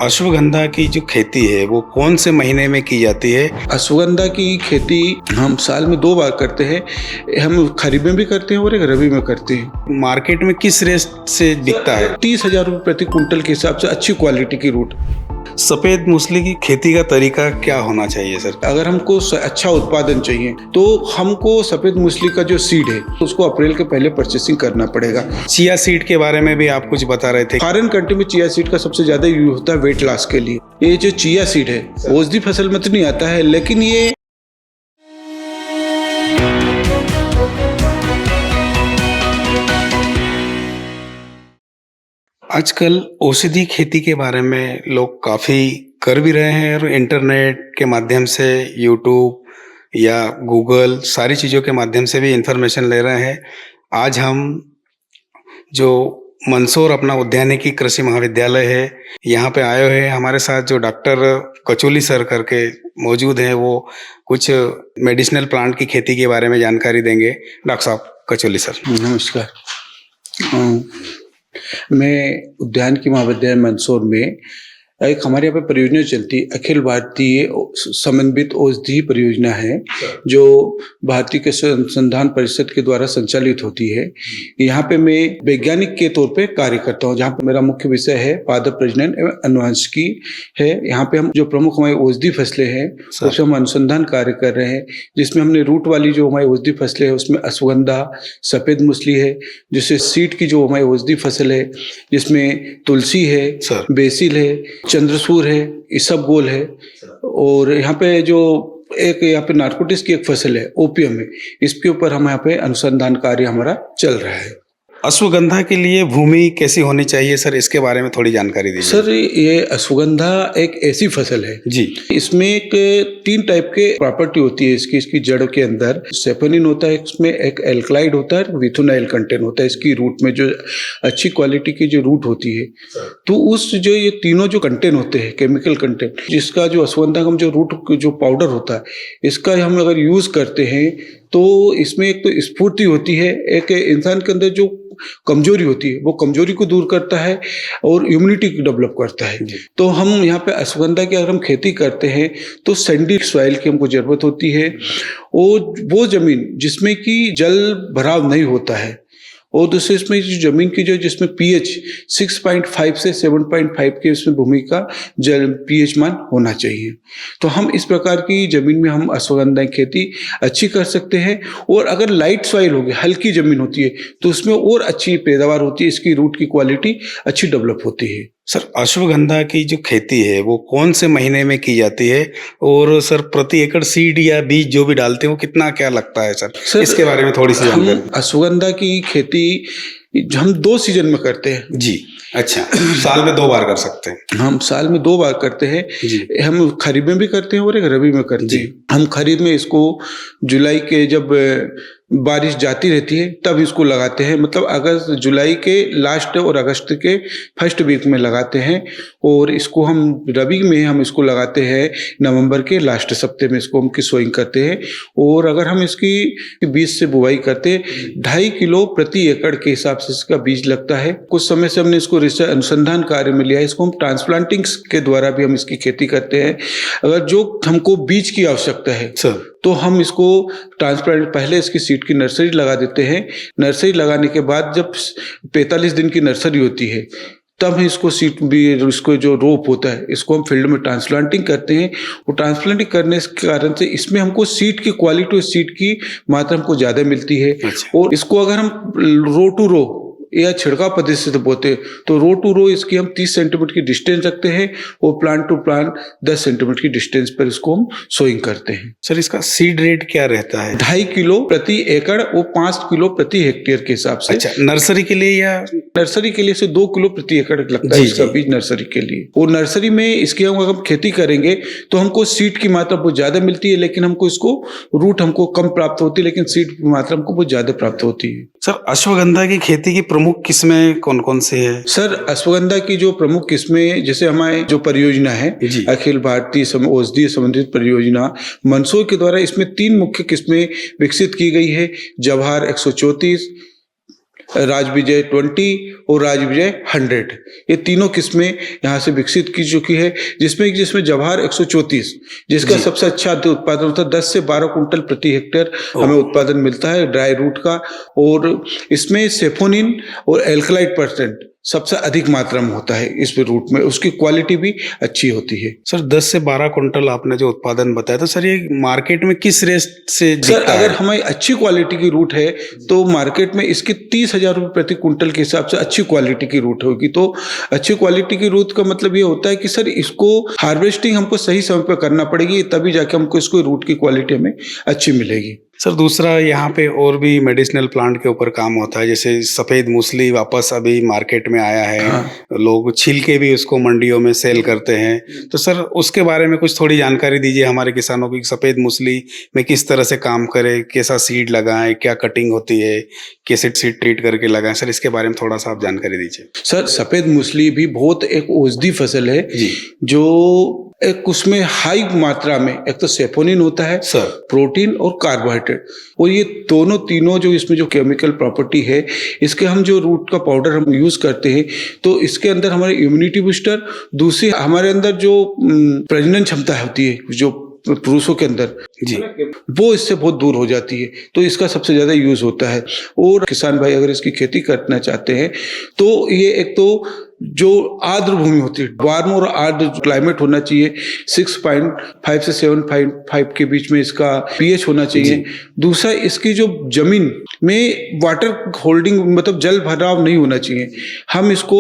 अश्वगंधा की जो खेती है वो कौन से महीने में की जाती है? अश्वगंधा की खेती हम साल में 2 बार करते हैं। हम खरीफ में भी करते हैं और एक रबी में करते हैं। मार्केट में किस रेट से बिकता है? 30,000 रुपये प्रति कुंटल के हिसाब से अच्छी क्वालिटी की रूट। सफेद मूसली की खेती का तरीका क्या होना चाहिए सर? अगर हमको अच्छा उत्पादन चाहिए तो हमको सफेद मूसली का जो सीड है उसको अप्रैल के पहले परचेसिंग करना पड़ेगा। चिया सीड के बारे में भी आप कुछ बता रहे थे। फॉरेन कंट्री में चिया सीड का सबसे ज्यादा यूज होता है वेट लॉस के लिए। ये जो चिया सीड है औषधि फसल में तो नहीं आता है, लेकिन ये आजकल औषधि खेती के बारे में लोग काफ़ी कर भी रहे हैं और इंटरनेट के माध्यम से यूट्यूब या गूगल सारी चीज़ों के माध्यम से भी इंफॉर्मेशन ले रहे हैं। आज हम जो मंदसौर अपना उद्यानिकी कृषि महाविद्यालय है यहाँ पे आए हुए हैं। हमारे साथ जो डॉक्टर कचोली सर करके मौजूद हैं वो कुछ मेडिसिनल प्लांट की खेती के बारे में जानकारी देंगे। डॉक्टर साहब कचोली सर नमस्कार। मैं उद्यानिकी महाविद्यालय मंदसौर में एक हमारे यहाँ पे परियोजना चलती है, अखिल भारतीय समन्वित औषधि परियोजना है जो भारतीय कृषि अनुसंधान परिषद के द्वारा संचालित होती है। यहाँ पे मैं वैज्ञानिक के तौर पे कार्य करता हूँ, जहाँ पे मेरा मुख्य विषय है पादप प्रजनन एवं अनुवांशिकी है। यहाँ पे हम जो प्रमुख हमारी औषधि फसलें हैं उसमें हम अनुसंधान कार्य कर रहे हैं, जिसमें हमने रूट वाली जो हमारी औषधि फसलें है उसमें अश्वगंधा, सफेद मूसली है, जिससे सीड की जो हमारी औषधि फसल है जिसमें तुलसी है, बेसिल है, चंद्रसूर है, इसबगोल है। और यहाँ पे जो यहाँ पे नारकोटिक्स की एक फसल है ओपियम है, इसके ऊपर हम यहाँ पे अनुसंधान कार्य हमारा चल रहा है। अश्वगंधा के लिए भूमि कैसी होनी चाहिए सर, इसके बारे में थोड़ी जानकारी दीजिए। सर ये अश्वगंधा एक ऐसी फसल है जी, इसमें एक 3 टाइप के प्रॉपर्टी होती है इसकी जड़ के अंदर सेफेनिन होता है, इसमें एक एल्कलाइड होता है, विथुनाइल कंटेंट होता है इसकी रूट में, जो अच्छी क्वालिटी की जो रूट होती है। तो उस जो ये तीनों जो कंटेंट होते हैं केमिकल कंटेंट, जिसका जो अश्वगंधा का जो रूट जो पाउडर होता है इसका हम अगर यूज करते हैं तो इसमें एक तो स्फूर्ति होती है, एक इंसान के अंदर जो कमजोरी होती है वो कमजोरी को दूर करता है और इम्यूनिटी डेवलप करता है। तो हम यहाँ पे अश्वगंधा की अगर हम खेती करते हैं तो सैंडी सॉइल की हमको जरूरत होती है, और वो जमीन जिसमें कि जल भराव नहीं होता है, और दूसरे इसमें जो जमीन की जो जिसमें पीएच 6.5 से 7.5 के उसमें भूमि का जल पीएच मान होना चाहिए। तो हम इस प्रकार की जमीन में हम अश्वगंधा की खेती अच्छी कर सकते हैं। और अगर लाइट सॉइल होगी, हल्की जमीन होती है, तो उसमें और अच्छी पैदावार होती है, इसकी रूट की क्वालिटी अच्छी डेवलप होती है। सर अश्वगंधा की जो खेती है वो कौन से महीने में की जाती है, और सर प्रति एकड़ सीड या बीज जो भी डालते हैं वो कितना क्या लगता है सर, इसके बारे में थोड़ी सी जानकारी। अश्वगंधा की खेती हम 2 सीजन में करते हैं जी। अच्छा, साल में 2 बार कर सकते हैं? हम साल में 2 बार करते हैं जी। हम खरीफ में भी करते हैं और एक रबी में करते हैं। हम खरीफ में इसको जुलाई के जब बारिश जाती रहती है तब इसको लगाते हैं, मतलब अगस्त जुलाई के लास्ट और अगस्त के फर्स्ट वीक में लगाते हैं। और इसको हम रबी में हम इसको लगाते हैं नवंबर के लास्ट सप्ते में, इसको हम की सोइंग करते हैं। और अगर हम इसकी बीज से बुआई करते हैं 2.5 किलो प्रति एकड़ के हिसाब से इसका बीज लगता है। कुछ समय से हमने इसको रिसर्च अनुसंधान कार्य में लिया है, इसको हम ट्रांसप्लांटिंग के द्वारा भी हम इसकी खेती करते हैं। अगर जो हमको बीज की आवश्यकता है तो हम इसको ट्रांसप्लांट पहले इसकी सीड की नर्सरी लगा देते हैं। नर्सरी लगाने के बाद जब 45 दिन की नर्सरी होती है तब हम इसको सीड भी, इसको जो रोप होता है इसको हम फील्ड में ट्रांसप्लांटिंग करते हैं। और ट्रांसप्लांटिंग करने के कारण से इसमें हमको सीड की क्वालिटी और सीड की मात्रा हमको ज़्यादा मिलती है। और इसको अगर हम रो टू रो या छिड़काव पद्धति से बोते हैं तो रो टू रो इसकी हम 30 सेंटीमीटर की डिस्टेंस रखते हैं और प्लांट टू प्लांट 10 सेंटीमीटर की डिस्टेंस पर इसको हम सोइंग करते हैं। सर इसका सीड रेट क्या रहता है? 2.5 किलो प्रति एकड़ और 5 किलो प्रति हेक्टेयर के हिसाब से। अच्छा, नर्सरी के लिए या नर्सरी के लिए से 2 किलो प्रति एकड़ लगता है इसका बीज नर्सरी के लिए। और नर्सरी में इसकी हम खेती करेंगे तो हमको सीड की मात्रा बहुत ज्यादा मिलती है, लेकिन हमको इसको रूट हमको कम प्राप्त होती है, लेकिन सीड की मात्रा हमको बहुत ज्यादा प्राप्त होती है। सर अश्वगंधा की खेती की प्रमुख किस्में कौन कौन सी है? सर अश्वगंधा की जो प्रमुख किस्में, जैसे हमारे जो परियोजना है अखिल भारतीय औषधि संबंधित परियोजना मंदसौर के द्वारा, इसमें 3 मुख्य किस्में विकसित की गई है। जवाहर 134, राजविजय 20 और राजविजय 100, ये तीनों किस्में यहाँ से विकसित की चुकी है, जिसमें जवाहर 134 जिसका सबसे अच्छा उत्पादन होता है, 10 से 12 कुंटल प्रति हेक्टेयर हमें उत्पादन मिलता है ड्राई रूट का। और इसमें सेफोनिन और एल्कलाइट परसेंट सबसे अधिक मात्रा में होता है इस रूट में, उसकी क्वालिटी भी अच्छी होती है। सर 10 से 12 कुंटल आपने जो उत्पादन बताया, तो सर ये मार्केट में किस रेट से सर अगर हमारी अच्छी क्वालिटी की रूट है तो मार्केट में इसकी 30,000 रुपये प्रति कुंटल के हिसाब से अच्छी क्वालिटी की रूट होगी। तो अच्छी क्वालिटी की रूट का मतलब ये होता है कि सर इसको हार्वेस्टिंग हमको सही समय पर करना पड़ेगी, तभी जाके हमको इसको रूट की क्वालिटी हमें अच्छी मिलेगी। सर दूसरा यहाँ पे और भी मेडिसिनल प्लांट के ऊपर काम होता है, जैसे सफेद मूसली वापस अभी मार्केट में आया है। हाँ। लोग छील के भी उसको मंडियों में सेल करते हैं, तो सर उसके बारे में कुछ थोड़ी जानकारी दीजिए हमारे किसानों को। सफेद मूसली में किस तरह से काम करे, कैसा सीड लगाएं, क्या कटिंग होती है, कैसे सीड ट्रीट करके लगाएं, सर इसके बारे में थोड़ा सा आप जानकारी दीजिए। सर सफेद मूसली भी बहुत एक औषधि फसल है जी, जो एक उसमें हाई मात्रा में एक तो सेफोनिन होता है सर, प्रोटीन और कार्बोहाइड्रेट, और ये दोनों तीनों जो इसमें जो केमिकल प्रॉपर्टी है, इसके हम जो रूट का पाउडर हम यूज करते हैं तो इसके अंदर हमारे इम्यूनिटी बूस्टर, दूसरी हमारे अंदर जो प्रजनन क्षमता होती है जो पुरुषों के अंदर जी, वो इससे बहुत दूर हो जाती है, तो इसका सबसे ज्यादा यूज होता है। और किसान भाई अगर इसकी खेती करना चाहते हैं तो ये एक तो जो आर्द्र भूमि होती है, वार्म और आर्द्र क्लाइमेट होना चाहिए, 6.5 से 7.5 के बीच में इसका पीएच होना चाहिए। दूसरा इसकी जो जमीन में वाटर होल्डिंग मतलब जल भराव नहीं होना चाहिए। हम इसको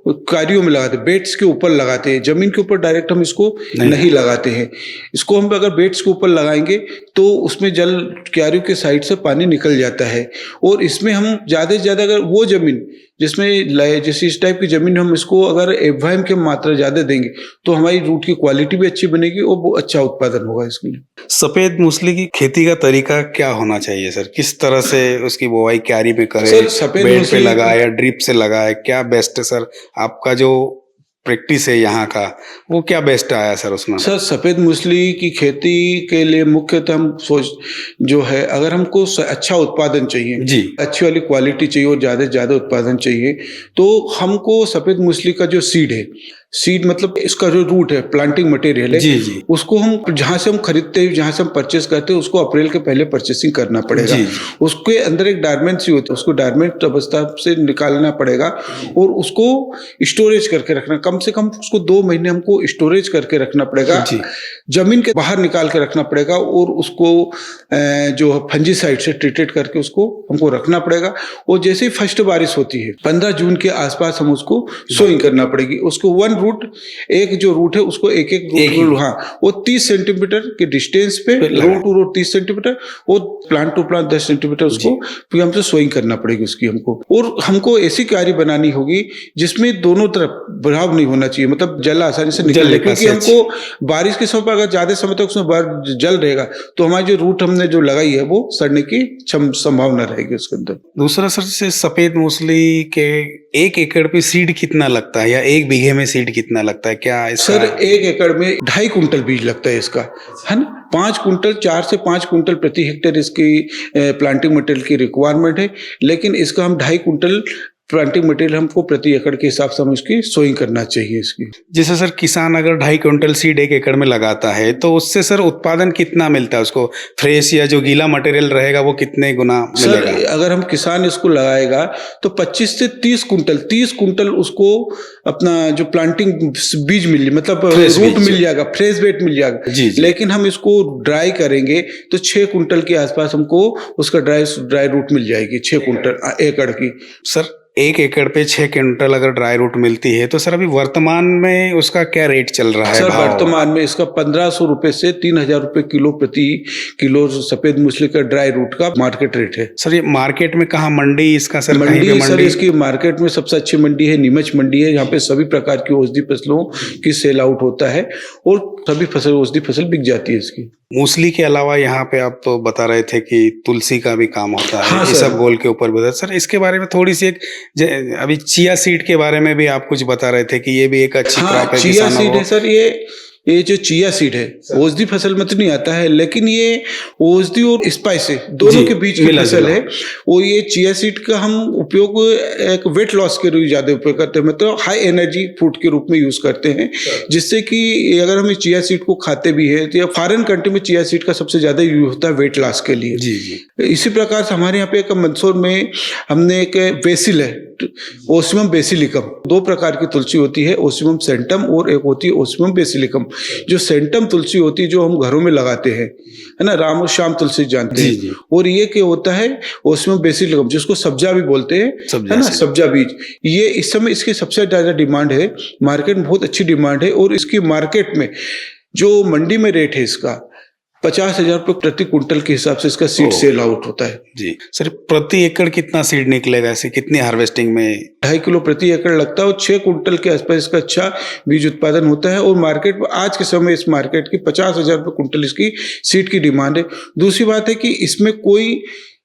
क्यारियों में लगाते हैं, बेड्स के ऊपर लगाते हैं, जमीन के ऊपर डायरेक्ट हम इसको नहीं लगाते हैं। इसको हम अगर बेड्स के ऊपर लगाएंगे तो उसमें जल क्यारियों के साइड से पानी निकल जाता है, और इसमें हम ज्यादा से ज्यादा अगर वो जमीन जिसमें जैसे इस टाइप की जमीन हम इसको अगर एफवाइम की मात्रा ज्यादा देंगे तो हमारी रूट की क्वालिटी भी अच्छी बनेगी और वो अच्छा उत्पादन होगा इसके लिए। सफेद मूसली की खेती का तरीका क्या होना चाहिए सर? किस तरह से उसकी बुआई क्यारी में करें, सर सफेद बेड पे लगाए या ड्रिप से लगाए, क्या बेस्ट है सर? आपका जो प्रैक्टिस है यहाँ का, वो क्या बेस्ट आया सर उसमें? सर सफेद मूसली की खेती के लिए मुख्यतः हम जो है, अगर हमको अच्छा उत्पादन चाहिए जी, अच्छी वाली क्वालिटी चाहिए और ज्यादा से ज्यादा उत्पादन चाहिए, तो हमको सफेद मूसली का जो सीड है, सीड मतलब इसका जो रूट है, प्लांटिंग मटेरियल है जी, उसको हम जहां से हम खरीदते हैं, जहां से हम परचेस करते हैं, उसको अप्रैल के पहले परचेसिंग करना पड़ेगा। उसके अंदर एक डायमेंट सी होती है, उसको डायमेंट अवस्था से निकालना पड़ेगा और उसको स्टोरेज करके रखना, कम से कम उसको 2 महीने हमको स्टोरेज करके रखना पड़ेगा, जमीन के बाहर निकाल के रखना पड़ेगा, और उसको जो फंजीसाइड से ट्रीटेड करके उसको हमको रखना पड़ेगा। और जैसे ही फर्स्ट बारिश होती है 15 जून के आसपास हम उसको सोइंग करना पड़ेगी। उसको वन रूट, एक जो रूट है उसको एक रूट, हाँ, वो 30 सेंटीमीटर के डिस्टेंस पे रूट टू रूट 30 सेंटीमीटर और प्लांट टू प्लांट 10 सेंटीमीटर उसको फिर हमसे सोइंग करना पड़ेगी उसकी हमको। और हमको ऐसी क्यारी बनानी होगी जिसमें दोनों तरफ बहाव नहीं होना चाहिए, मतलब जल आसानी से निकल जाए, क्योंकि हमको बारिश के समय पर अगर ज्यादा समय तक उसमें जल रहेगा तो हमारी जो रूट हमने जो लगाई है वो सड़ने की संभावना रहेगी उसके अंदर। दूसरा सर से सफेद मूसली के 1 एकड़ पे सीड कितना लगता है, या 1 बीघे में सीड कितना लगता है? क्या सर 1 एकड़ में 2.5 कुंटल बीज लगता है इसका, है ना। 5 कुंटल 4 से 5 कुंटल प्रति हेक्टेयर इसकी प्लांटिंग मटेरियल की रिक्वायरमेंट है, लेकिन इसका हम 2.5 कुंटल प्लांटिंग मटेरियल हमको प्रति एकड़ के हिसाब से हम इसकी सोइंग करना चाहिए इसकी। जैसे सर किसान अगर 2.5 कुंटल सीड 1 एकड़ में लगाता है तो उससे सर उत्पादन कितना मिलता है उसको? फ्रेश या जो गीला मटेरियल रहेगा वो कितने गुना मिलेगा? सर अगर हम किसान इसको लगाएगा तो 25 से 30 कुंटल उसको अपना जो प्लांटिंग बीज मिल मतलब रूट मिल जाएगा, फ्रेश वेट मिल जाएगा जी। लेकिन हम इसको ड्राई करेंगे तो 6 कुंटल के आसपास हमको उसका ड्राई रूट मिल जाएगी, 6 कुंटल एकड़ की। सर 1 एकड़ पे 6 क्विंटल अगर ड्राई रूट मिलती है तो सर अभी वर्तमान में उसका क्या रेट चल रहा है? सर वर्तमान में इसका 1500 रुपए से 3000 रुपए किलो प्रति किलो सफेद मूसली का ड्राई रूट का मार्केट रेट है। सर ये मार्केट में कहाँ मंडी इसका सर? मंडी सर इसकी मार्केट में सबसे अच्छी मंडी है नीमच मंडी है, यहाँ पे सभी प्रकार की औषधि फसलों की सेल आउट होता है और सभी औषधि फसल बिक जाती है इसकी। मूसली के अलावा यहाँ पे आप बता रहे थे कि तुलसी का भी काम होता है, हाँ, सब गोल के ऊपर बता सर, इसके बारे में थोड़ी सी अभी चिया सीड के बारे में भी आप कुछ बता रहे थे कि ये भी एक अच्छी क्रॉप है। चिया सीड है सर, ये ये जो चिया सीड है औषधि फसल में तो नहीं आता है, लेकिन ये औषधि और स्पाइस दोनों के बीच की फसल है। वो ये चिया सीड का हम उपयोग एक वेट लॉस के लिए ज्यादा उपयोग करते हैं, मतलब हाई एनर्जी फूड के रूप में यूज करते हैं, जिससे कि अगर हम चिया सीड को खाते भी है तो फॉरेन कंट्री में चिया सीड का सबसे ज्यादा यूज होता है वेट लॉस के लिए। जी जी। इसी प्रकार से हमारे यहाँ पे एक मंदसौर में हमने एक बेसिल है, ओसिमम बेसिलिकम, दो प्रकार की तुलसी होती है, ओसिमम सेंटम और एक होती है ओसिमम बेसिलिकम। जो सेंटम तुलसी होती है जो हम घरों में लगाते हैं, है ना, राम और श्याम तुलसी जानते हैं, जी। और ये क्या होता है ओसिमम बेसिलिकम, जिसको सब्जा भी बोलते हैं, है ना, सब्जा बीज। ये इस समय इसकी सबसे ज्यादा डिमांड है, मार्केट में बहुत अच्छी डिमांड है, और इसकी मार्केट में जो मंडी में रेट है इसका 50,000 रुपये प्रति क्विंटल के हिसाब से इसका सीड सेल आउट होता है। जी सर, प्रति एकड़ कितना सीड निकलेगा ऐसे, कितनी हार्वेस्टिंग में? 2.5 किलो प्रति एकड़ लगता है और 6 क्विंटल के आसपास इसका अच्छा बीज उत्पादन होता है। और मार्केट आज के समय इस मार्केट की 50,000 रुपये क्विंटल इसकी सीड की डिमांड है। दूसरी बात है कि इसमें कोई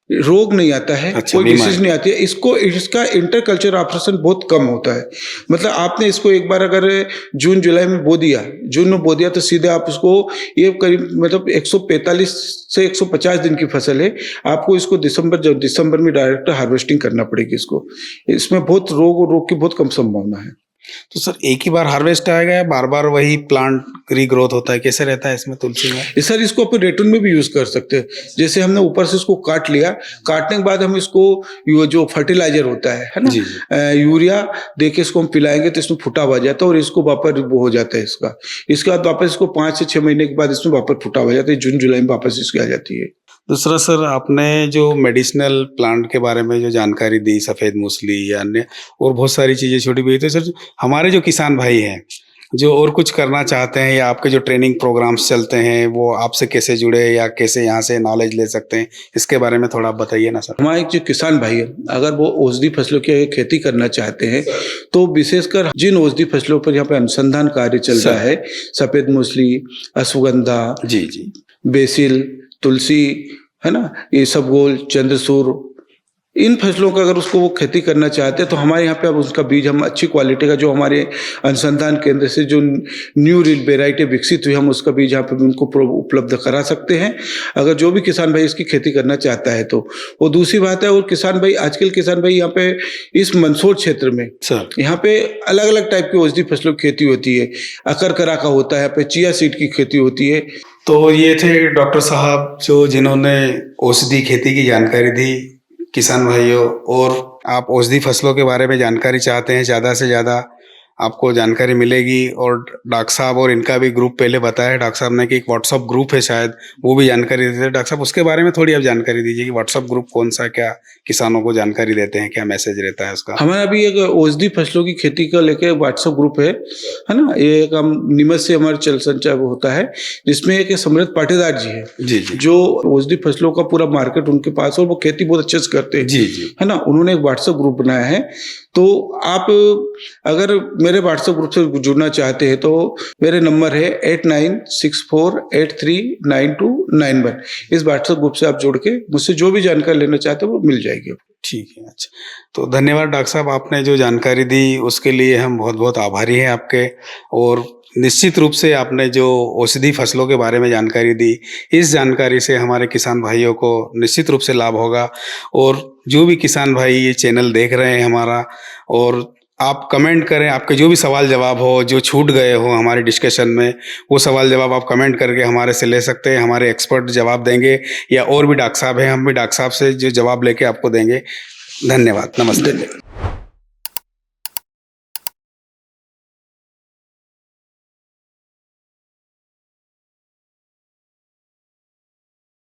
रोग नहीं आता है, कोई डिसीज नहीं आती है, इसका इंटरकल्चर ऑपरेशन बहुत कम होता है। मतलब आपने इसको एक बार अगर जून जुलाई में बो दिया, जून में बो दिया, तो सीधे आप इसको, ये करीब मतलब 145 से 150 दिन की फसल है, आपको इसको दिसंबर में डायरेक्ट हार्वेस्टिंग करना पड़ेगी इसको। इसमें बहुत रोग की बहुत कम संभावना है। तो सर एक ही बार हार्वेस्ट आएगा या बार बार वही प्लांट रीग्रोथ होता है, कैसे रहता है इसमें तुलसी में? सर इसको अपन रेटून में भी यूज कर सकते हैं। जैसे हमने ऊपर से इसको काट लिया, काटने के बाद हम इसको जो फर्टिलाइजर होता है ना, यूरिया दे के इसको हम पिलाएंगे तो इसमें फुटा हुआ जाता है और इसको वापस वो हो जाता है इसका। इसके बाद वापस इसको 5 से 6 महीने के बाद इसमें वापस फुटा हो जाता है, जून जुलाई में वापस इसकी आ जाती है। दूसरा सर, आपने जो मेडिसिनल प्लांट के बारे में जो जानकारी दी, सफेद मूसली या अन्य और बहुत सारी चीजें छोटी बड़ी, तो सर हमारे जो किसान भाई हैं जो और कुछ करना चाहते हैं या आपके जो ट्रेनिंग प्रोग्राम्स चलते हैं वो आपसे कैसे जुड़े या कैसे यहाँ से नॉलेज ले सकते हैं, इसके बारे में थोड़ा बताइए ना सर। हमारे जो किसान भाई है अगर वो औषधि फसलों की खेती करना चाहते हैं तो विशेषकर जिन औषधि फसलों पर यहाँ पे अनुसंधान कार्य चल रहा है, सफेद मूसली, अश्वगंधा, जी, बेसिल, तुलसी, है ना, ये सबगोल, चंद्रसूर, इन फसलों का अगर उसको वो खेती करना चाहते हैं तो हमारे यहाँ पे अब उसका बीज हम अच्छी क्वालिटी का, जो हमारे अनुसंधान केंद्र से जो न्यू वेराइटी विकसित हुई, हम उसका बीज यहाँ पे भी उनको उपलब्ध करा सकते हैं, अगर जो भी किसान भाई इसकी खेती करना चाहता है तो। वो दूसरी बात है, और किसान भाई, आजकल किसान भाई यहाँ पे इस मंदसौर क्षेत्र में यहाँ पे अलग अलग टाइप की औषधि फसलों की खेती होती है, अकरकरा का होता है, यहाँ पे चिया सीड की खेती होती है। तो ये थे डॉक्टर साहब जो जिन्होंने औषधि खेती की जानकारी दी किसान भाइयों, और आप औषधि फसलों के बारे में जानकारी चाहते हैं, ज़्यादा से ज़्यादा आपको जानकारी मिलेगी। और डॉक्टर साहब और इनका भी ग्रुप पहले बताया डॉक्टर साहब ने कि एक व्हाट्सअप ग्रुप है शायद, वो भी जानकारी देते हैं। डॉक्टर साहब उसके बारे में थोड़ी आप जानकारी दीजिए कि व्हाट्सअप ग्रुप कौन सा, क्या किसानों को जानकारी देते हैं, क्या मैसेज रहता है उसका? हमारा भी एक औषधि फसलों की खेती का लेके व्हाट्सएप ग्रुप है ना, ये एक हम नीमच से हमारे चल संचार होता है, जिसमें एक समृद्ध पाटीदार जी है, जी, जो औषधि फसलों का पूरा मार्केट उनके पास, और वो खेती बहुत अच्छे से करते हैं, जी, है ना। उन्होंने एक व्हाट्सएप ग्रुप बनाया है, तो आप अगर मेरे व्हाट्सएप ग्रुप से जुड़ना चाहते हैं तो मेरे नंबर है 8964839291। इस व्हाट्सएप ग्रुप से आप जुड़ के मुझसे जो भी जानकारी लेना चाहते हैं वो मिल जाएगी। ठीक है, अच्छा, तो धन्यवाद डॉक्टर साहब, आपने जो जानकारी दी उसके लिए हम बहुत बहुत आभारी हैं आपके। और निश्चित रूप से आपने जो औषधि फसलों के बारे में जानकारी दी, इस जानकारी से हमारे किसान भाइयों को निश्चित रूप से लाभ होगा। और जो भी किसान भाई ये चैनल देख रहे हैं हमारा, और आप कमेंट करें, आपके जो भी सवाल जवाब हो, जो छूट गए हो हमारे डिस्कशन में, वो सवाल जवाब आप कमेंट करके हमारे से ले सकते हैं। हमारे एक्सपर्ट जवाब देंगे, या और भी डॉक्टर साहब हैं, हम भी डॉक्टर साहब से जो जवाब लेके आपको देंगे। धन्यवाद, नमस्ते।